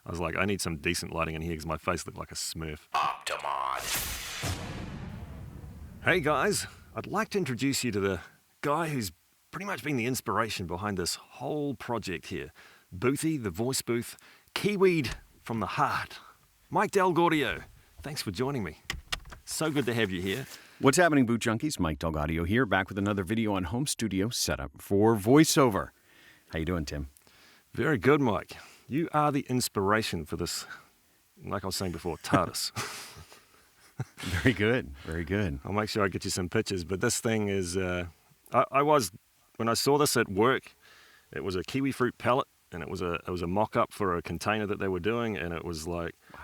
I was like, I need some decent lighting in here because my face looked like a Smurf. Optimod. Hey guys, I'd like to introduce you to the guy who's pretty much been the inspiration behind this whole project here. Boothie, the voice booth, Kiwied from the heart. Mike Delgaudio, thanks for joining me. So good to have you here. What's happening, Boot Junkies? Mike Delgaudio here, back with another video on home studio setup for voiceover. How you doing, Tim? Very good, Mike. You are the inspiration for this, like I was saying before, TARDIS. Very good, very good. I'll make sure I get you some pictures, but this thing is, when I saw this at work, it was a kiwi fruit pellet, and it was a mock-up for a container that they were doing, and it was like, wow,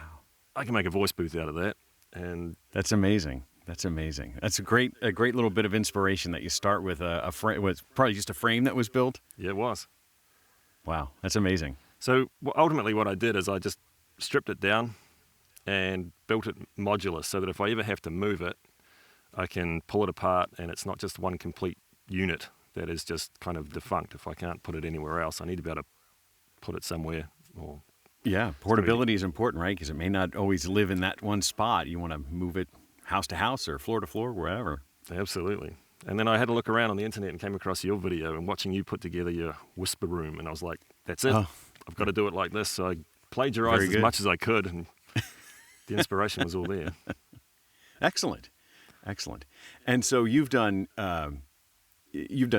I can make a voice booth out of that. And that's amazing. That's amazing. That's a great little bit of inspiration that you start with a frame. Was probably just a frame that was built. Yeah, it was. Wow, that's amazing. So ultimately what I did is I just stripped it down and built it modular so that if I ever have to move it, I can pull it apart and it's not just one complete unit that is just kind of defunct. If I can't put it anywhere else, I need to be able to put it somewhere. Or yeah, portability is important, right? Because it may not always live in that one spot. You want to move it house to house or floor to floor, wherever. Absolutely. And then I had to look around on the internet and came across your video and watching you put together your whisper room. And I was like, that's it. Oh. I've got to do it like this. So I plagiarized as much as I could, and the inspiration was all there. Excellent. Excellent. And so you've done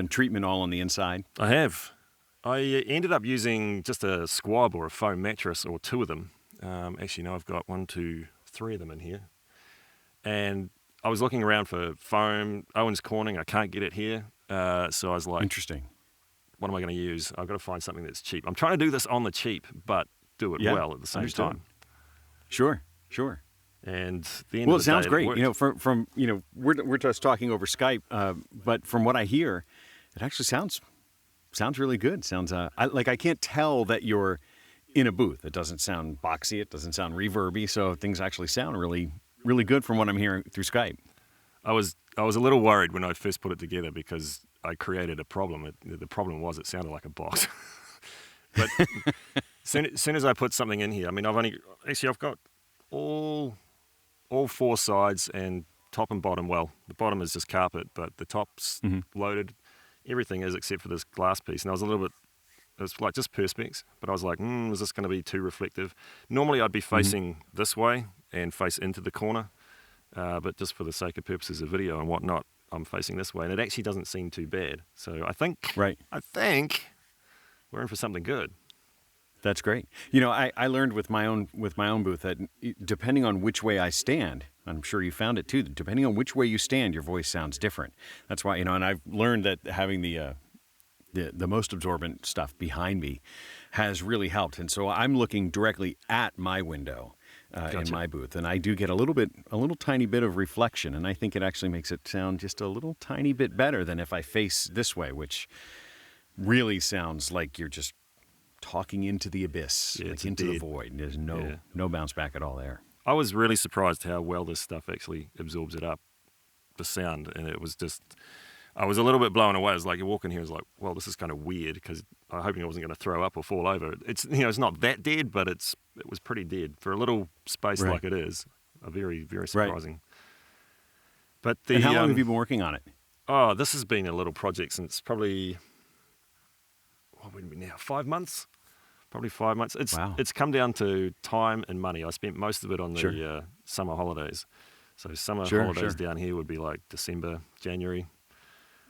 treatment all on the inside? I have. I ended up using just a squab or a foam mattress, or two of them. Actually, no, I've got 1, 2, 3 of them in here. And I was looking around for foam. Owen's Corning, I can't get it here. So I was like, interesting. What am I going to use? I've got to find something that's cheap. I'm trying to do this on the cheap, but do it well at the same time. Sure. And the end of the it sounds day, great. From we're just talking over Skype, but from what I hear, it actually sounds really good. Sounds I can't tell that you're in a booth. It doesn't sound boxy. It doesn't sound reverby. So things actually sound really, really good from what I'm hearing through Skype. I was a little worried when I first put it together because I created a problem. The problem was it sounded like a box. But soon as I put something in here, I mean, I've got all 4 sides and top and bottom. Well, the bottom is just carpet, but the top's loaded. Everything is except for this glass piece. And it was like just perspex, but I was like, is this going to be too reflective? Normally I'd be facing this way and face into the corner, but just for the sake of purposes of video and whatnot, I'm facing this way, and it actually doesn't seem too bad. So I think we're in for something good. That's great. I learned with my own booth that depending on which way I stand, I'm sure you found it too, that depending on which way you stand, your voice sounds different. That's why, and I've learned that having the most absorbent stuff behind me has really helped. And so I'm looking directly at my window in my booth, and I do get a little tiny bit of reflection, and I think it actually makes it sound just a little tiny bit better than if I face this way, which really sounds like you're just talking into the abyss, into the void. There's no bounce back at all there. I was really surprised how well this stuff actually absorbs it up, the sound, and it was just, I was a little bit blown away. It was like you walk in here, it's like, well, this is kind of weird because I'm hoping I wasn't going to throw up or fall over. It's it's not that dead, but it was pretty dead for a little space like it is. Very, very surprising. Right. But and how long have you been working on it? Oh, this has been a little project since probably, what would it be now? 5 months. Probably 5 months. It's come down to time and money. I spent most of it on the summer holidays. So summer holidays down here would be like December, January.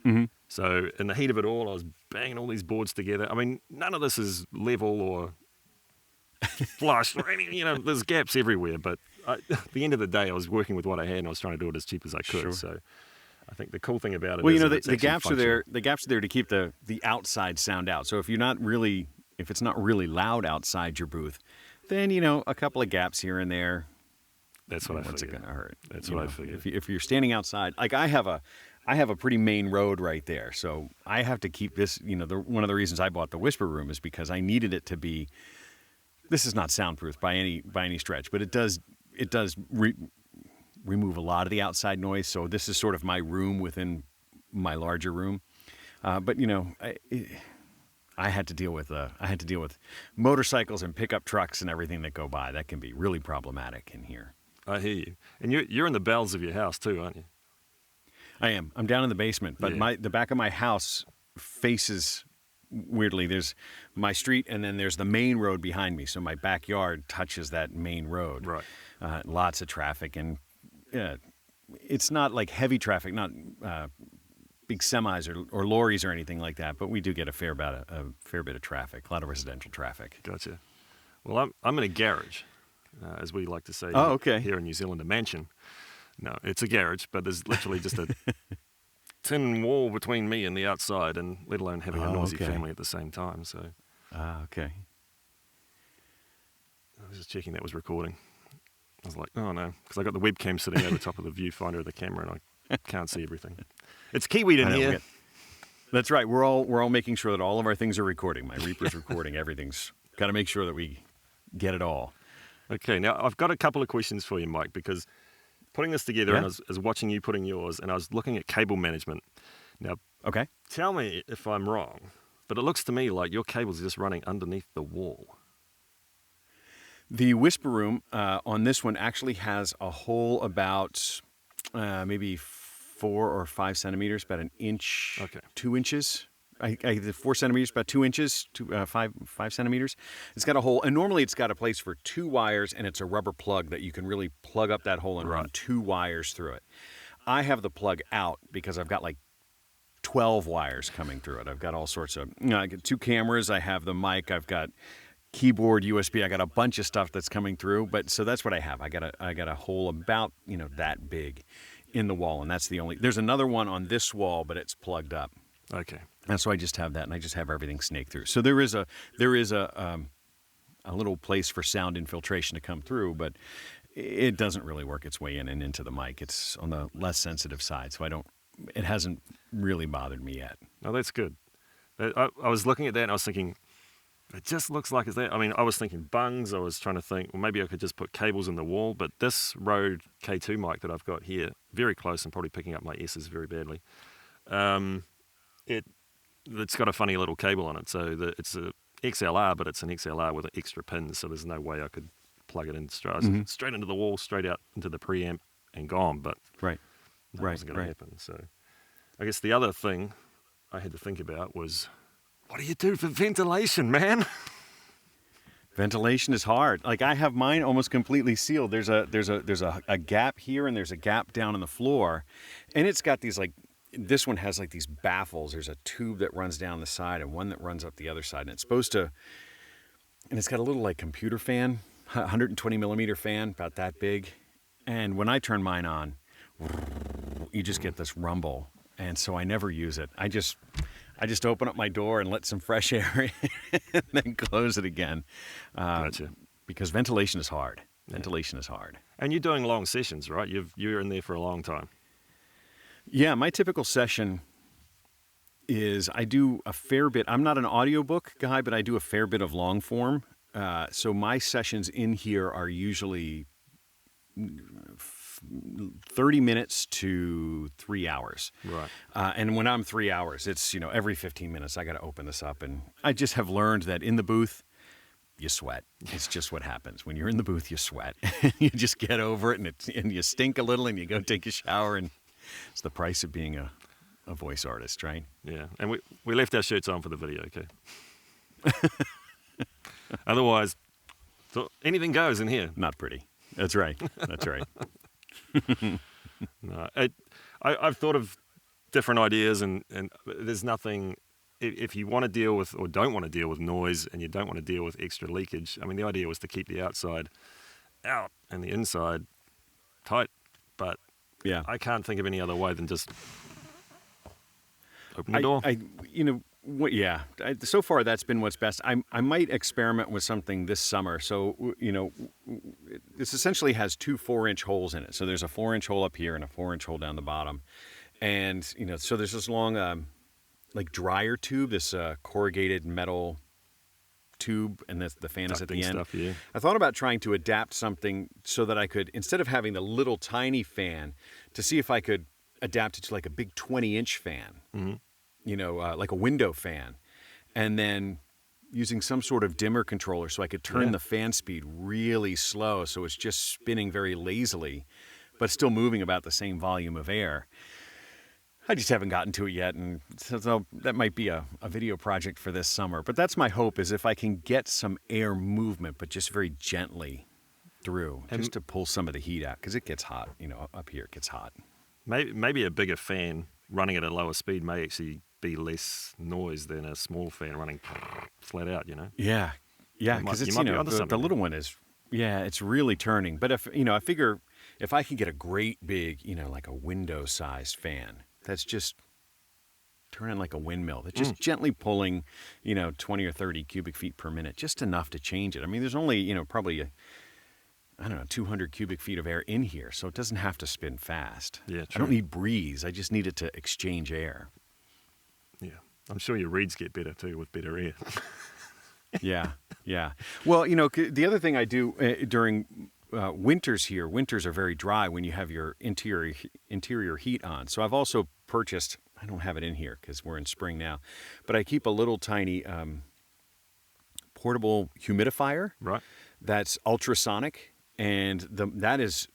Mm-hmm. So in the heat of it all, I was banging all these boards together. I mean, none of this is level or flush or any, there's gaps everywhere. But at the end of the day, I was working with what I had and I was trying to do it as cheap as I could. Sure. So I think the cool thing about it is the gaps are there. The gaps are there to keep the outside sound out. So if it's not really loud outside your booth, then a couple of gaps here and there. That's what I figured. What's it going to hurt? That's what I figured. If you're standing outside, like I have a pretty main road right there, so I have to keep this. One of the reasons I bought the whisper room is because I needed it to be. This is not soundproof by any stretch, but it does remove a lot of the outside noise. So this is sort of my room within my larger room. But I had to deal with motorcycles and pickup trucks and everything that go by. That can be really problematic in here. I hear you. And you're in the bowels of your house too, aren't you? I am. I'm down in the basement, but Yeah. the back of my house faces, weirdly, there's my street and then there's the main road behind me. So my backyard touches that main road. Right. Lots of traffic, and it's not like heavy traffic, not big semis or lorries or anything like that, but we do get a fair bit of traffic, a lot of residential traffic. Gotcha. Well, I'm in a garage, as we like to say okay. here in New Zealand, a mansion. No, it's a garage, but there's literally just a tin wall between me and the outside, and let alone having a noisy okay. family at the same time. So Okay. I was just checking that was recording. I was like, oh no, because I got the webcam sitting over the top of the viewfinder of the camera, and I can't see everything. It's kiwied in here. That's right. We're all making sure that all of our things are recording. My Reaper's recording. Everything's got to make sure that we get it all. Okay, now I've got a couple of questions for you, Mike, because putting this together, Yeah. and I was watching you putting yours, and I was looking at cable management. Now, Okay. tell me if I'm wrong, but it looks to me like your cable's just running underneath the wall. The Whisper Room on this one actually has a hole about maybe 4 or 5 centimeters, about an inch, Okay. 2 inches. The 4 centimeters, about 2 inches, 5 centimeters. It's got a hole, and normally it's got a place for 2 wires, and it's a rubber plug that you can really plug up that hole and run 2 wires through it. I have the plug out because I've got like 12 wires coming through it. I've got all sorts of, I got 2 cameras, I have the mic, I've got keyboard, USB, I got a bunch of stuff that's coming through, but so that's what I have. I got a hole about, that big in the wall, and that's the only, there's another one on this wall, but it's plugged up. Okay. And so I just have that, and I just have everything snake through. So there is a little place for sound infiltration to come through, but it doesn't really work its way in and into the mic. It's on the less sensitive side, so it hasn't really bothered me yet. Oh, that's good. I was looking at that and I was thinking, it just looks like it's there. I mean, I was thinking bungs. I was trying to think, well, maybe I could just put cables in the wall. But this Rode K2 mic that I've got here, very close and probably picking up my S's very badly. It's got a funny little cable on it. So it's a XLR, but it's an XLR with an extra pins. So there's no way I could plug it in straight into the wall, straight out into the preamp and gone. But Right. that wasn't going to happen. So I guess the other thing I had to think about was, what do you do for ventilation, man? Ventilation is hard. Like I have mine almost completely sealed. There's a gap here and there's a gap down on the floor, and it's got these this one has like these baffles. There's a tube that runs down the side and one that runs up the other side, and it's got a little like computer fan, 120 millimeter fan, about that big. And when I turn mine on, you just get this rumble, and so I never use it. I just open up my door and let some fresh air in and then close it again. Gotcha. Because ventilation is hard. Ventilation is hard. And you're doing long sessions, right? You're in there for a long time. Yeah, my typical session is I do a fair bit. I'm not an audiobook guy, but I do a fair bit of long form. So my sessions in here are usually 30 minutes to 3 hours. Right. And when I'm 3 hours, it's, every 15 minutes I got to open this up. And I just have learned that in the booth, you sweat. It's just what happens. When you're in the booth, you sweat. You just get over it, and you stink a little, and you go take a shower, and it's the price of being a voice artist, right? Yeah. And we left our shirts on for the video, okay? Otherwise, anything goes in here. Not pretty. That's right. That's right. No, I've thought of different ideas, and there's nothing. If you want to deal with or don't want to deal with noise, and you don't want to deal with extra leakage, I mean, the idea was to keep the outside out and the inside tight. But Yeah. I can't think of any other way than just open the door. So far that's been what's best. I might experiment with something this summer. So, this essentially has 2 4-inch holes in it. So there's a 4-inch hole up here and a 4-inch hole down the bottom. And, so there's this long, dryer tube, this corrugated metal tube, and the fan is at the Ducting end. stuff, yeah. I thought about trying to adapt something so that I could, instead of having the little tiny fan, to see if I could adapt it to like a big 20-inch fan. Mm-hmm. Like a window fan. and then using some sort of dimmer controller so I could turn Yeah. the fan speed really slow so it's just spinning very lazily, but still moving about the same volume of air. I just haven't gotten to it yet, and so that might be a video project for this summer. But that's my hope, is if I can get some air movement, but just very gently through, just to pull some of the heat out, because it gets hot. Up here it gets hot. Maybe a bigger fan running at a lower speed may actually be less noise than a small fan running flat out, Yeah, because it's, might be onto the something. little one is, it's really turning. But if, I figure if I can get a great big, like a window-sized fan, that's just turning like a windmill. That's just gently pulling, 20 or 30 cubic feet per minute, just enough to change it. I mean, there's only, probably, 200 cubic feet of air in here, so it doesn't have to spin fast. Yeah, I true. don't need breeze. I just need it to exchange air. Yeah. I'm sure your reeds get better too with better air. Yeah. Well, the other thing I do during winters here, winters are very dry when you have your interior heat on. So I've also purchased, I don't have it in here because we're in spring now, but I keep a little tiny portable humidifier. Right. That's ultrasonic, and that is,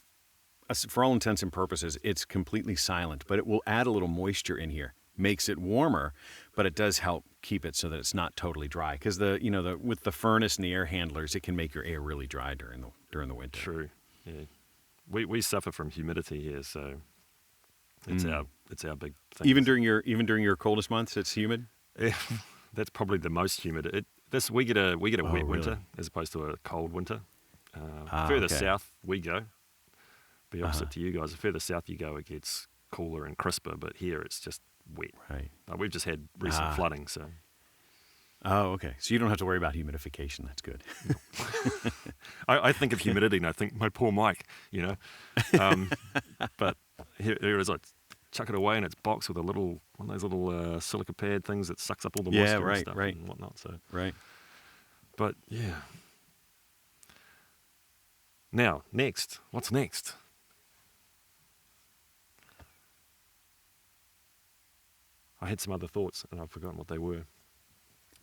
for all intents and purposes, it's completely silent, but it will add a little moisture in here. Makes it warmer, but it does help keep it so that it's not totally dry. Because with the furnace and the air handlers, it can make your air really dry during the winter. True. Yeah. We suffer from humidity here, so it's our big thing. Even during your coldest months, it's humid. Yeah, that's probably the most humid. We get a wet really? winter as opposed to a cold winter. okay. Further south we go, the opposite to you guys. The further south you go, it gets cooler and crisper. But here it's just wet. Right. We've just had recent flooding, so. Oh, okay. So you don't have to worry about humidification. That's good. I think of humidity and I think my poor Mike, But here it is. I chuck it away in its box with one of those little silica pad things that sucks up all the moisture and stuff and whatnot. So. Right. But yeah. Now, next. What's next? I had some other thoughts and I've forgotten what they were.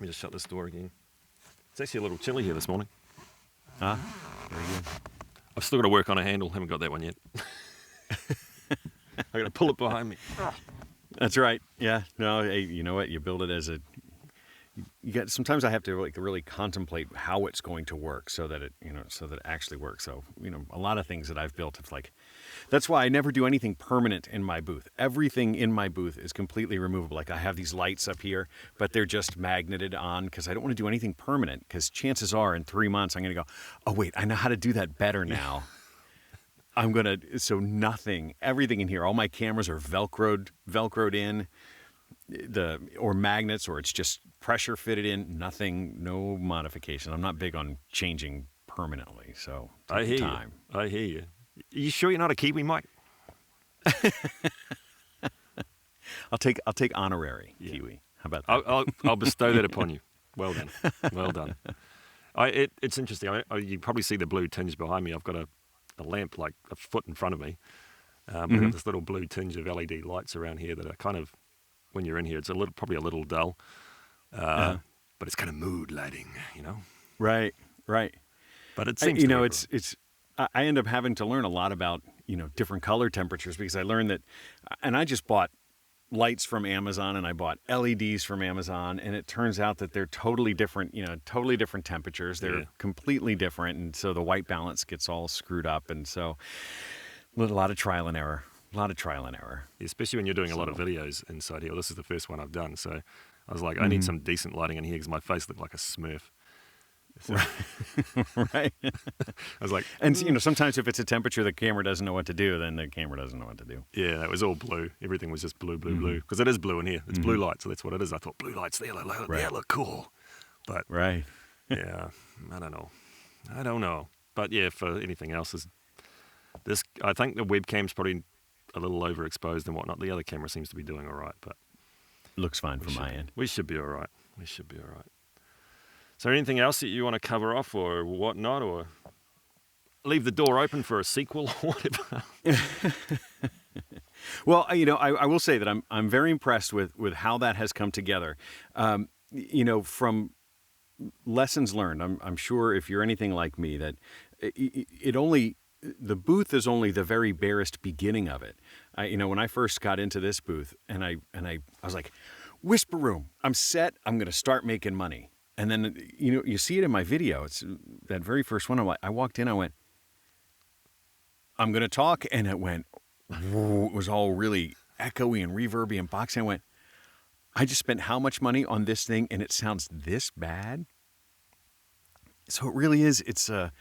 Let me just shut this door again. It's actually a little chilly here this morning. Very good. I've still got to work on a handle. Haven't got that one yet. I got to pull it behind me. That's right. Yeah. No. Hey, you know what? You build it as sometimes I have to really contemplate how it's going to work so that it actually works. So, a lot of things that I've built, it's like, that's why I never do anything permanent in my booth. Everything in my booth is completely removable. Like I have these lights up here, but they're just magneted on because I don't want to do anything permanent, because chances are in 3 months I'm going to go, oh wait, I know how to do that better now. Everything in here, all my cameras are Velcroed in, or magnets, or it's just pressure fitted in, no modification. I'm not big on changing permanently, so I hear time. you. I hear you. You sure you're not a Kiwi, Mike? I'll take honorary Kiwi. How about that? I'll bestow that upon you. Well done. Well done. It's interesting. You probably see the blue tinge behind me. I've got a lamp like a foot in front of me. I've got this little blue tinge of LED lights around here that are kind of, when you're in here, it's probably a little dull. But it's kind of mood lighting, Right. But it seems it's I end up having to learn a lot about, different color temperatures, because I learned that, and I just bought lights from Amazon and I bought LEDs from Amazon, and it turns out that they're totally different temperatures. They're completely different, and so the white balance gets all screwed up, and so a lot of trial and error. Especially when you're doing a lot of videos inside here. This is the first one I've done, so I was like, I need some decent lighting in here because my face looked like a Smurf. So, right. I was like, and sometimes if it's a temperature the camera doesn't know what to do, then the camera doesn't know what to do. Yeah, it was all blue. Everything was just blue, because it is blue in here. It's blue light, so that's what it is. I thought blue lights, they look cool, but right. Yeah, I don't know. But yeah, for anything else, I think the webcam's probably a little overexposed and whatnot. The other camera seems to be doing all right, but looks fine from my end. We should be all right. So anything else that you want to cover off or whatnot, or leave the door open for a sequel or whatever? Well, I will say that I'm very impressed with how that has come together. from lessons learned, I'm sure if you're anything like me, that the booth is only the very barest beginning of it. When I first got into this booth, and I was like, whisper room, I'm set, I'm going to start making money. And then, you see it in my video. It's that very first one. I walked in, I went, I'm going to talk. And it went, it was all really echoey and reverby and boxy. I went, I just spent how much money on this thing and it sounds this bad? So it really is. It's a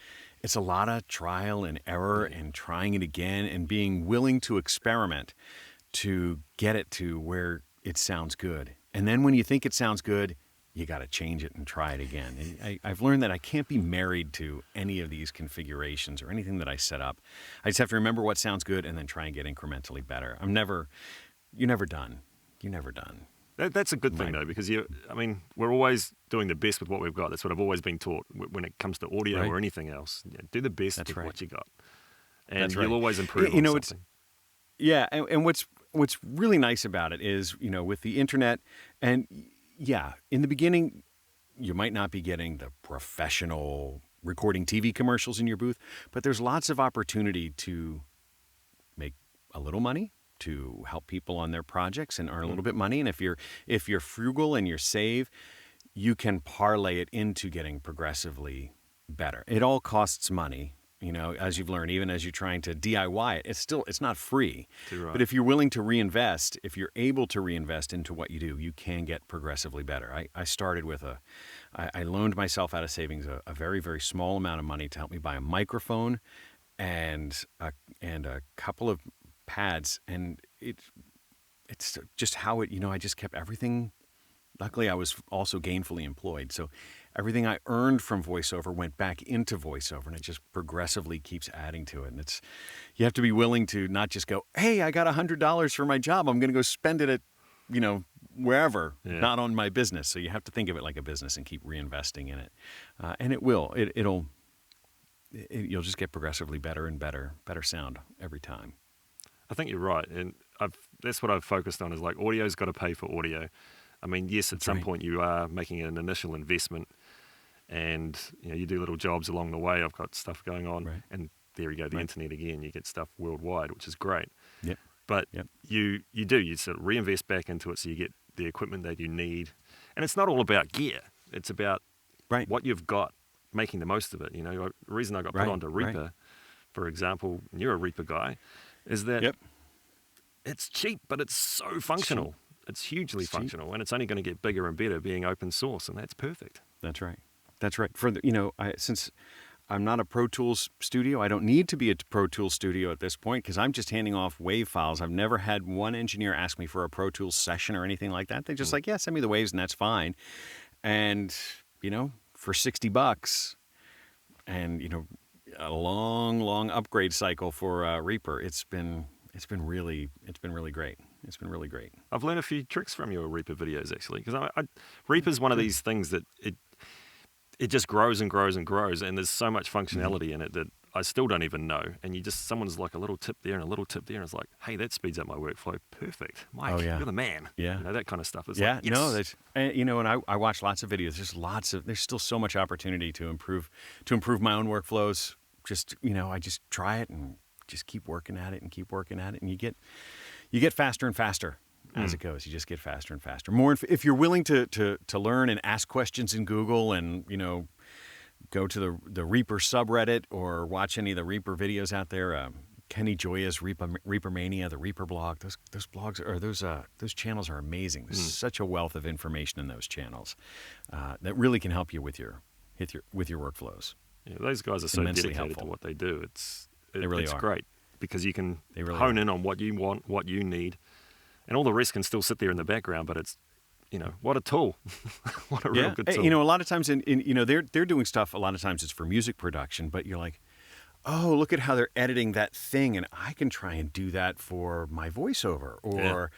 lot of trial and error and trying it again and being willing to experiment to get it to where it sounds good. And then when you think it sounds good, you got to change it and try it again. And I've learned that I can't be married to any of these configurations or anything that I set up. I just have to remember what sounds good and then try and get incrementally better. You're never done. You're never done. That's a good thing, though, because we're always doing the best with what we've got. That's what I've always been taught when it comes to audio or anything else. Do the best with what you got, and you'll always improve on something. And what's really nice about it is, with the internet, and in the beginning, you might not be getting the professional recording TV commercials in your booth, but there's lots of opportunity to make a little money, to help people on their projects and earn a little bit of money. And if you're frugal and you're save, you can parlay it into getting progressively better. It all costs money, as you've learned, even as you're trying to DIY it. It's not free. Right. But if you're willing to reinvest, if you're able to reinvest into what you do, you can get progressively better. I started with I loaned myself out of savings a very, very small amount of money to help me buy a microphone and a couple of pads, and it's just how I just kept everything. Luckily, I was also gainfully employed, so everything I earned from voiceover went back into voiceover, and it just progressively keeps adding to it. And you have to be willing to not just go, hey, I got $100 for my job, I'm going to go spend it at wherever, not on my business. So you have to think of it like a business and keep reinvesting in it, and it will. You'll just get progressively better and better sound every time. I think you're right, and that's what I've focused on is like audio's got to pay for audio. I mean, yes, at some point you are making an initial investment, and you do little jobs along the way. I've got stuff going on, and there you go, the internet again. You get stuff worldwide, which is great. Yep. But you sort of reinvest back into it, so you get the equipment that you need, and it's not all about gear. It's about what you've got, making the most of it. The reason I got put onto Reaper, for example, and you're a Reaper guy, is that it's cheap, but it's so functional. It's hugely functional, and it's only going to get bigger and better being open source, and that's perfect. That's right. For since I'm not a Pro Tools studio, I don't need to be a Pro Tools studio at this point because I'm just handing off WAV files. I've never had one engineer ask me for a Pro Tools session or anything like that. They're just like, send me the waves, and that's fine. And for $60, and a long upgrade cycle for Reaper. It's been really great. It's been really great. I've learned a few tricks from your Reaper videos actually, because Reaper's one of these things that it just grows and grows and grows, and there's so much functionality in it that I still don't even know. And someone's like a little tip there and a little tip there, and it's like, hey, that speeds up my workflow. Perfect, Mike. You're the man. Yeah, that kind of stuff. It's like, yes. And I watch lots of videos. There's still so much opportunity to improve my own workflows. I just try it and just keep working at it, and you get faster and faster as it goes. You just get faster and faster. More if you're willing to learn and ask questions in Google, and go to the Reaper subreddit or watch any of the Reaper videos out there. Kenny Joya's Reaper Mania, the Reaper blog. Those blogs or those channels are amazing. There's such a wealth of information in those channels that really can help you with your workflows. Yeah, those guys are so dedicated helpful to what they do. It's are. Great because you can hone in on what you want, what you need, and all the rest can still sit there in the background. But it's, what a tool, what a real good tool. A lot of times, they're doing stuff. A lot of times it's for music production, but you're like, oh, look at how they're editing that thing, and I can try and do that for my voiceover, or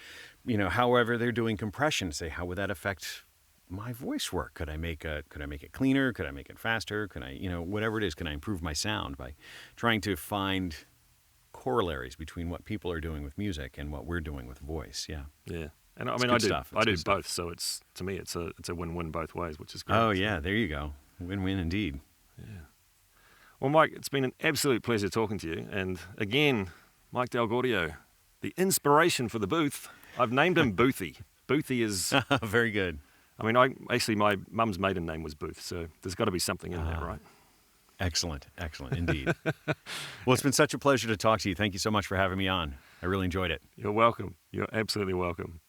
however they're doing compression. Say, how would that affect my voice work? Could I make it cleaner? Could I make it faster? Could I, whatever it is, can I improve my sound by trying to find corollaries between what people are doing with music and what we're doing with voice? Yeah. Yeah. And I It's mean, good I do stuff. I It's do good stuff. both, so it's to me it's a win-win both ways, which is great. Oh yeah, there you go. Win-win indeed. Well, Mike, it's been an absolute pleasure talking to you. And again, Mike Delgaudio, the inspiration for the booth. I've named him Boothie. Boothie is, Very good. I mean, my mum's maiden name was Booth, so there's got to be something in there, right? Excellent, excellent indeed. Well, it's been such a pleasure to talk to you. Thank you so much for having me on. I really enjoyed it. You're welcome. You're absolutely welcome.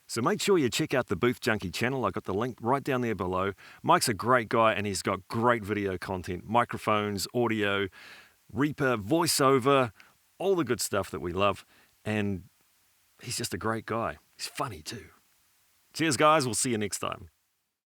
So make sure you check out the Booth Junkie channel. I got the link right down there below. Mike's a great guy and he's got great video content, microphones, audio, Reaper, voiceover, all the good stuff that we love. And he's just a great guy. He's funny too. Cheers, guys. We'll see you next time.